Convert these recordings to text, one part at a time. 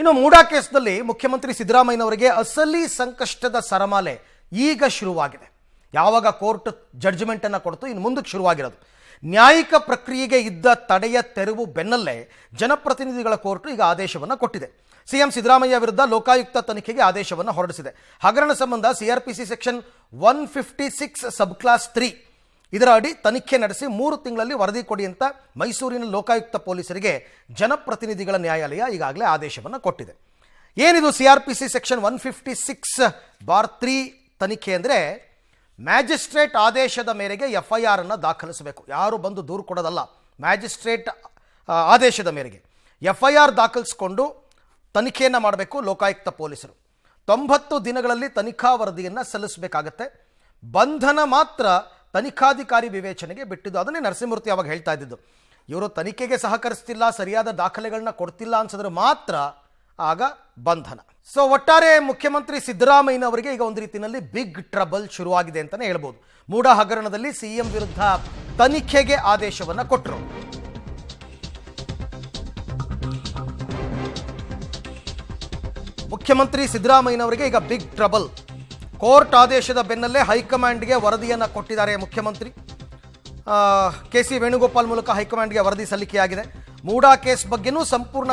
ಇನ್ನು ಮೂಡಾ ಕೇಸ್ನಲ್ಲಿ ಮುಖ್ಯಮಂತ್ರಿ ಸಿದ್ದರಾಮಯ್ಯನವರಿಗೆ ಅಸಲಿ ಸಂಕಷ್ಟದ ಸರಮಾಲೆ ಈಗ ಶುರುವಾಗಿದೆ. ಯಾವಾಗ ಕೋರ್ಟ್ ಜಡ್ಜ್ಮೆಂಟ್ ಅನ್ನು ಕೊಡ್ತು, ಇನ್ನು ಮುಂದಕ್ಕೆ ಶುರುವಾಗಿರೋದು. ನ್ಯಾಯಿಕ ಪ್ರಕ್ರಿಯೆಗೆ ಇದ್ದ ತಡೆಯ ತೆರವು ಬೆನ್ನಲ್ಲೇ ಜನಪ್ರತಿನಿಧಿಗಳ ಕೋರ್ಟ್ ಈಗ ಆದೇಶವನ್ನು ಕೊಟ್ಟಿದೆ. ಸಿಎಂ ಸಿದ್ದರಾಮಯ್ಯ ವಿರುದ್ಧ ಲೋಕಾಯುಕ್ತ ತನಿಖೆಗೆ ಆದೇಶವನ್ನು ಹೊರಡಿಸಿದೆ. ಹಗರಣ ಸಂಬಂಧ ಸಿಆರ್ಪಿಸಿ ಸೆಕ್ಷನ್ 156 ಸಬ್ ಕ್ಲಾಸ್ 3 ಇದರ ಅಡಿ ತನಿಖೆ ನಡೆಸಿ 3 ತಿಂಗಳಲ್ಲಿ ವರದಿ ಕೊಡಿ ಅಂತ ಮೈಸೂರಿನ ಲೋಕಾಯುಕ್ತ ಪೊಲೀಸರಿಗೆ ಜನಪ್ರತಿನಿಧಿಗಳ ನ್ಯಾಯಾಲಯ ಈಗಾಗಲೇ ಆದೇಶವನ್ನು ಕೊಟ್ಟಿದೆ. ಏನಿದು ಸಿಆರ್ಪಿಸಿ ಸೆಕ್ಷನ್ 156/3 ತನಿಖೆ ಅಂದರೆ, ಮ್ಯಾಜಿಸ್ಟ್ರೇಟ್ ಆದೇಶದ ಮೇರೆಗೆ FIR ಅನ್ನು ದಾಖಲಿಸಬೇಕು. ಯಾರು ಬಂದು ದೂರು ಕೊಡೋದಲ್ಲ, ಮ್ಯಾಜಿಸ್ಟ್ರೇಟ್ ಆದೇಶದ ಮೇರೆಗೆ FIR ದಾಖಲಿಸಿಕೊಂಡು ತನಿಖೆಯನ್ನು ಮಾಡಬೇಕು ಲೋಕಾಯುಕ್ತ ಪೊಲೀಸರು. 90 ದಿನಗಳಲ್ಲಿ ತನಿಖಾ ವರದಿಯನ್ನು ಸಲ್ಲಿಸಬೇಕಾಗತ್ತೆ. ಬಂಧನ ಮಾತ್ರ ತನಿಖಾಧಿಕಾರಿ ವಿವೇಚನೆಗೆ ಬಿಟ್ಟಿದ್ದು. ಅದನ್ನೇ ನರಸಿಂಹಮೂರ್ತಿ ಅವಾಗ ಹೇಳ್ತಾ ಇದ್ದಿದ್ದು, ಇವರು ತನಿಖೆಗೆ ಸಹಕರಿಸ್ತಿಲ್ಲ, ಸರಿಯಾದ ದಾಖಲೆಗಳನ್ನ ಕೊಡ್ತಿಲ್ಲ ಅನ್ಸಿದ್ರೆ ಮಾತ್ರ ಆಗ ಬಂಧನ. ಸೊ ಒಟ್ಟಾರೆ ಮುಖ್ಯಮಂತ್ರಿ ಸಿದ್ದರಾಮಯ್ಯನವರಿಗೆ ಈಗ ಒಂದು ರೀತಿಯಲ್ಲಿ ಬಿಗ್ ಟ್ರಬಲ್ ಶುರುವಾಗಿದೆ ಅಂತಲೇ ಹೇಳ್ಬೋದು. ಮೂಡಾ ಹಗರಣದಲ್ಲಿ ಸಿಎಂ ವಿರುದ್ಧ ತನಿಖೆಗೆ ಆದೇಶವನ್ನು ಕೊಟ್ಟರು. ಮುಖ್ಯಮಂತ್ರಿ ಸಿದ್ದರಾಮಯ್ಯನವರಿಗೆ ಈಗ ಬಿಗ್ ಟ್ರಬಲ್. ಕೋರ್ಟ್ ಆದೇಶದ ಬೆನ್ನಲ್ಲೇ ಹೈಕಮಾಂಡ್ಗೆ ವರದಿಯನ್ನು ಕೊಟ್ಟಿದ್ದಾರೆ ಮುಖ್ಯಮಂತ್ರಿ. KC ವೇಣುಗೋಪಾಲ್ ಮೂಲಕ ಹೈಕಮಾಂಡ್ಗೆ ವರದಿ ಸಲ್ಲಿಕೆಯಾಗಿದೆ. ಮೂಡಾ ಕೇಸ್ ಬಗ್ಗೆನೂ ಸಂಪೂರ್ಣ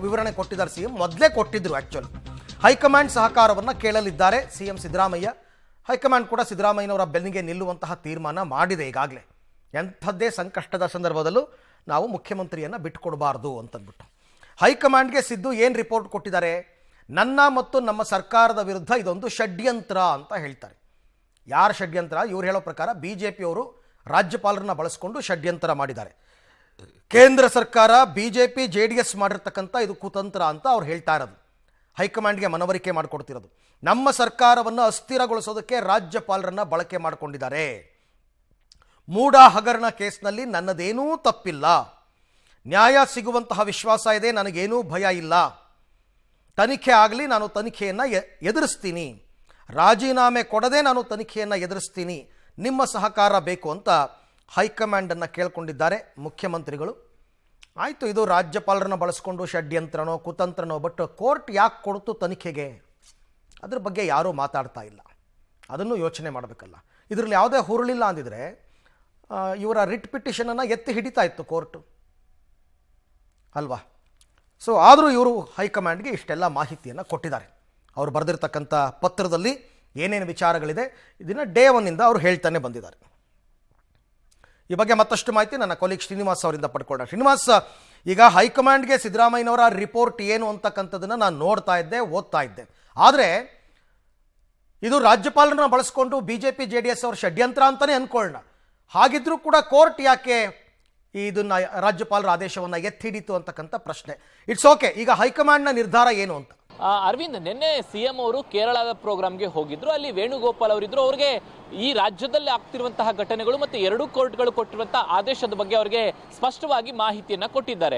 ವಿವರಣೆ ಕೊಟ್ಟಿದ್ದಾರೆ ಸಿಎಂ. ಮೊದಲೇ ಕೊಟ್ಟಿದ್ರು. ಆ್ಯಕ್ಚುಲಿ ಹೈಕಮಾಂಡ್ ಸಹಕಾರವನ್ನು ಕೇಳಲಿದ್ದಾರೆ ಸಿಎಂ ಸಿದ್ದರಾಮಯ್ಯ. ಹೈಕಮಾಂಡ್ ಕೂಡ ಸಿದ್ದರಾಮಯ್ಯನವರ ಬೆನ್ನಿಗೆ ನಿಲ್ಲುವಂತಹ ತೀರ್ಮಾನ ಮಾಡಿದೆ ಈಗಾಗಲೇ. ಎಂಥದ್ದೇ ಸಂಕಷ್ಟದ ಸಂದರ್ಭದಲ್ಲೂ ನಾವು ಮುಖ್ಯಮಂತ್ರಿಯನ್ನು ಬಿಟ್ಟುಕೊಡಬಾರ್ದು ಅಂತಂದ್ಬಿಟ್ಟು ಹೈಕಮಾಂಡ್ಗೆ ಸಿದ್ದು ಏನು ರಿಪೋರ್ಟ್ ಕೊಟ್ಟಿದ್ದಾರೆ, ನನ್ನ ಮತ್ತು ನಮ್ಮ ಸರ್ಕಾರದ ವಿರುದ್ಧ ಇದೊಂದು ಷಡ್ಯಂತ್ರ ಅಂತ ಹೇಳ್ತಾರೆ. ಯಾರು ಷಡ್ಯಂತ್ರ? ಇವ್ರು ಹೇಳೋ ಪ್ರಕಾರ BJPಯವರು ರಾಜ್ಯಪಾಲರನ್ನ ಬಳಸ್ಕೊಂಡು ಷಡ್ಯಂತ್ರ ಮಾಡಿದ್ದಾರೆ. ಕೇಂದ್ರ ಸರ್ಕಾರ BJP JDS ಮಾಡಿರ್ತಕ್ಕಂಥ ಇದು ಕುತಂತ್ರ ಅಂತ ಅವ್ರು ಹೇಳ್ತಾ ಇರೋದು. ಹೈಕಮಾಂಡ್ಗೆ ಮನವರಿಕೆ ಮಾಡಿಕೊಡ್ತಿರೋದು. ನಮ್ಮ ಸರ್ಕಾರವನ್ನು ಅಸ್ಥಿರಗೊಳಿಸೋದಕ್ಕೆ ರಾಜ್ಯಪಾಲರನ್ನ ಬಳಕೆ ಮಾಡಿಕೊಂಡಿದ್ದಾರೆ. ಮೂಡಾ ಹಗರಣ ಕೇಸ್ನಲ್ಲಿ ನನ್ನದೇನೂ ತಪ್ಪಿಲ್ಲ, ನ್ಯಾಯ ಸಿಗುವಂತಹ ವಿಶ್ವಾಸ ಇದೆ, ನನಗೇನೂ ಭಯ ಇಲ್ಲ, ತನಿಖೆ ಆಗಲಿ, ನಾನು ತನಿಖೆಯನ್ನು ಎದುರಿಸ್ತೀನಿ, ರಾಜೀನಾಮೆ ಕೊಡದೆ ನಾನು ತನಿಖೆಯನ್ನು ಎದುರಿಸ್ತೀನಿ, ನಿಮ್ಮ ಸಹಕಾರ ಬೇಕು ಅಂತ ಹೈಕಮಾಂಡನ್ನು ಕೇಳ್ಕೊಂಡಿದ್ದಾರೆ ಮುಖ್ಯಮಂತ್ರಿಗಳು. ಆಯಿತು, ಇದು ರಾಜ್ಯಪಾಲರನ್ನ ಬಳಸ್ಕೊಂಡು ಷಡ್ಯಂತ್ರನೋ ಕುತಂತ್ರನೋ, ಬಟ್ ಕೋರ್ಟ್ ಯಾಕೆ ಕೊಡ್ತು ತನಿಖೆಗೆ, ಅದ್ರ ಬಗ್ಗೆ ಯಾರೂ ಮಾತಾಡ್ತಾ ಇಲ್ಲ. ಅದನ್ನು ಯೋಚನೆ ಮಾಡಬೇಕಲ್ಲ. ಇದರಲ್ಲಿ ಯಾವುದೇ ಹುರುಳಿಲ್ಲ ಅಂದಿದ್ರೆ ಇವರ ರಿಟ್ ಪಿಟಿಷನನ್ನು ಎತ್ತಿ ಹಿಡಿತಾ ಇತ್ತು ಕೋರ್ಟು ಅಲ್ವಾ. ಸೊ ಆದರೂ ಇವರು ಹೈಕಮಾಂಡ್ಗೆ ಇಷ್ಟೆಲ್ಲ ಮಾಹಿತಿಯನ್ನು ಕೊಟ್ಟಿದ್ದಾರೆ. ಅವರು ಬರೆದಿರ್ತಕ್ಕಂಥ ಪತ್ರದಲ್ಲಿ ಏನೇನು ವಿಚಾರಗಳಿದೆ ಇದನ್ನು ಡೇ 1 ಅವರು ಹೇಳ್ತಾನೆ ಬಂದಿದ್ದಾರೆ. ಈ ಬಗ್ಗೆ ಮತ್ತಷ್ಟು ಮಾಹಿತಿ ನನ್ನ ಕೊಲೀಗ್ ಶ್ರೀನಿವಾಸ್ ಅವರಿಂದ ಪಡ್ಕೊಳ್ಳೋಣ. ಶ್ರೀನಿವಾಸ್, ಈಗ ಹೈಕಮಾಂಡ್ಗೆ ಸಿದ್ದರಾಮಯ್ಯನವರ ರಿಪೋರ್ಟ್ ಏನು ಅಂತಕ್ಕಂಥದ್ದನ್ನು ನಾನು ನೋಡ್ತಾ ಇದ್ದೆ, ಓದ್ತಾ ಇದ್ದೆ. ಆದರೆ ಇದು ರಾಜ್ಯಪಾಲರನ್ನ ಬಳಸ್ಕೊಂಡು BJP JDS ಅವ್ರ ಷಡ್ಯಂತ್ರ ಅಂತಲೇ ಅಂದ್ಕೊಳ್ಳೋಣ. ಹಾಗಿದ್ರೂ ಕೂಡ ಕೋರ್ಟ್ ಯಾಕೆ ಇದನ್ನ ರಾಜ್ಯಪಾಲರ ಆದೇಶವನ್ನು ಎತ್ತಿಡಿತು ಅಂತಕ್ಕಂಥ ಪ್ರಶ್ನೆ. ಇಟ್ಸ್ ಓಕೆ, ಈಗ ಹೈಕಮಾಂಡ್ನ ನಿರ್ಧಾರ ಏನು ಅಂತ. ಅರವಿಂದ್, ನಿನ್ನೆ CM ಅವರು ಕೇರಳದ ಪ್ರೋಗ್ರಾಮ್ಗೆ ಹೋಗಿದ್ರು. ಅಲ್ಲಿ ವೇಣುಗೋಪಾಲ್ ಅವರಿದ್ರು. ಅವ್ರಿಗೆ ಈ ರಾಜ್ಯದಲ್ಲಿ ಆಗ್ತಿರುವಂತಹ ಘಟನೆಗಳು ಮತ್ತೆ 2 ಕೋರ್ಟ್ಗಳು ಕೊಟ್ಟಿರುವಂತಹ ಆದೇಶದ ಬಗ್ಗೆ ಅವರಿಗೆ ಸ್ಪಷ್ಟವಾಗಿ ಮಾಹಿತಿಯನ್ನ ಕೊಟ್ಟಿದ್ದಾರೆ.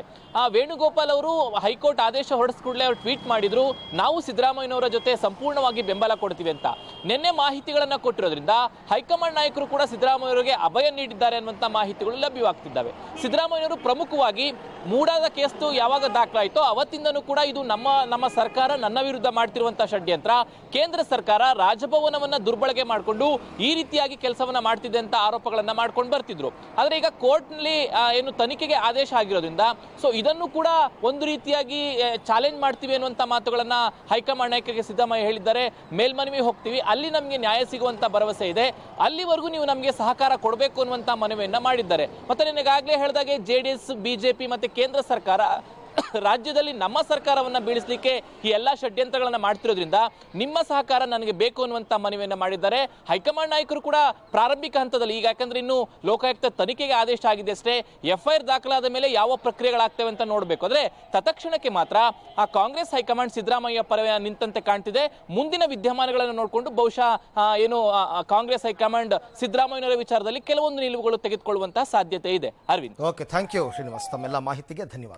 ವೇಣುಗೋಪಾಲ್ ಅವರು ಹೈಕೋರ್ಟ್ ಆದೇಶ ಹೊರಡಿಸ್ ಕೂಡಲೇ ಅವರು ಟ್ವೀಟ್ ಮಾಡಿದ್ರು, ನಾವು ಸಿದ್ದರಾಮಯ್ಯನವರ ಜೊತೆ ಸಂಪೂರ್ಣವಾಗಿ ಬೆಂಬಲ ಕೊಡ್ತೀವಿ ಅಂತ. ನಿನ್ನೆ ಮಾಹಿತಿಗಳನ್ನ ಕೊಟ್ಟಿರೋದ್ರಿಂದ ಹೈಕಮಾಂಡ್ ನಾಯಕರು ಕೂಡ ಸಿದ್ದರಾಮಯ್ಯವರಿಗೆ ಅಭಯ ನೀಡಿದ್ದಾರೆ ಅನ್ನುವಂಥ ಮಾಹಿತಿಗಳು ಲಭ್ಯವಾಗ್ತಿದ್ದಾವೆ. ಸಿದ್ದರಾಮಯ್ಯವರು ಪ್ರಮುಖವಾಗಿ ಮೂಡಾದ ಕೇಸ್ತು ಯಾವಾಗ ದಾಖಲಾಯಿತೋ ಅವತ್ತಿಂದನೂ ಕೂಡ ಇದು ನಮ್ಮ ಸರ್ಕಾರ ನನ್ನ ವಿರುದ್ಧ ಮಾಡ್ತಿರುವಂತಹ ಷಡ್ಯಂತ್ರ, ಕೇಂದ್ರ ಸರ್ಕಾರ ರಾಜಭವನವನ್ನ ದುರ್ಬಳಕೆ ಮಾಡಿಕೊಂಡು ಈ ರೀತಿಯಾಗಿ ಕೆಲಸವನ್ನ ಮಾಡ್ತಿದೆ ಅಂತ ಆರೋಪಗಳನ್ನ ಮಾಡ್ಕೊಂಡು ಬರ್ತಿದ್ರು. ಆದ್ರೆ ಈಗ ಕೋರ್ಟ್ ನಲ್ಲಿ ಏನು ತನಿಖೆಗೆ ಆದೇಶ ಆಗಿರೋದ್ರಿಂದ ಸೊ ಇದನ್ನು ಕೂಡ ಒಂದು ರೀತಿಯಾಗಿ ಚಾಲೆಂಜ್ ಮಾಡ್ತೀವಿ ಅನ್ನುವಂತ ಮಾತುಗಳನ್ನ ಹೈಕಮಾಂಡ್ ನಾಯಕರಿಗೆ ಸಿದ್ದರಾಮಯ್ಯ ಹೇಳಿದ್ದಾರೆ. ಮೇಲ್ಮನವಿ ಹೋಗ್ತೀವಿ, ಅಲ್ಲಿ ನಮಗೆ ನ್ಯಾಯ ಸಿಗುವಂತ ಭರವಸೆ ಇದೆ, ಅಲ್ಲಿವರೆಗೂ ನೀವು ನಮಗೆ ಸಹಕಾರ ಕೊಡಬೇಕು ಅನ್ನುವಂತ ಮನವಿಯನ್ನ ಮಾಡಿದ್ದಾರೆ. ಮತ್ತೆ ನಿನಗಾಗ್ಲೇ ಹೇಳಿದಾಗೆ JDS BJP ಮತ್ತೆ ಕೇಂದ್ರ ಸರ್ಕಾರ ರಾಜ್ಯದಲ್ಲಿ ನಮ್ಮ ಸರ್ಕಾರವನ್ನ ಬೀಳಿಸಲಿಕ್ಕೆ ಈ ಎಲ್ಲಾ ಷಡ್ಯಂತ್ರಗಳನ್ನ ಮಾಡ್ತಿರೋದ್ರಿಂದ ನಿಮ್ಮ ಸಹಕಾರ ನನಗೆ ಬೇಕು ಅನ್ನುವಂತ ಮನವಿಯನ್ನ ಮಾಡಿದ್ದಾರೆ. ಹೈಕಮಾಂಡ್ ನಾಯಕರು ಕೂಡ ಪ್ರಾರಂಭಿಕ ಹಂತದಲ್ಲಿ, ಈಗ ಯಾಕಂದ್ರೆ ಇನ್ನು ಲೋಕಾಯುಕ್ತ ತನಿಖೆಗೆ ಆದೇಶ ಆಗಿದೆ ಅಷ್ಟೇ, FIR ದಾಖಲಾದ ಮೇಲೆ ಯಾವ ಪ್ರಕ್ರಿಯೆಗಳಾಗ್ತವೆ ಅಂತ ನೋಡಬೇಕು. ಅಂದ್ರೆ ತತ್ಕ್ಷಣಕ್ಕೆ ಮಾತ್ರ ಆ ಕಾಂಗ್ರೆಸ್ ಹೈಕಮಾಂಡ್ ಸಿದ್ದರಾಮಯ್ಯ ಪರ ನಿಂತಂತೆ ಕಾಣ್ತಿದೆ. ಮುಂದಿನ ವಿದ್ಯಮಾನಗಳನ್ನು ನೋಡಿಕೊಂಡು ಬಹುಶಃ ಏನು ಕಾಂಗ್ರೆಸ್ ಹೈಕಮಾಂಡ್ ಸಿದ್ದರಾಮಯ್ಯನವರ ವಿಚಾರದಲ್ಲಿ ಕೆಲವೊಂದು ನಿಲುವುಗಳು ತೆಗೆದುಕೊಳ್ಳುವಂತಹ ಸಾಧ್ಯತೆ ಇದೆ. Arvind, okay, thank you Srinivas, ತಮ್ಮೆಲ್ಲ ಮಾಹಿತಿಗೆ ಧನ್ಯವಾದ.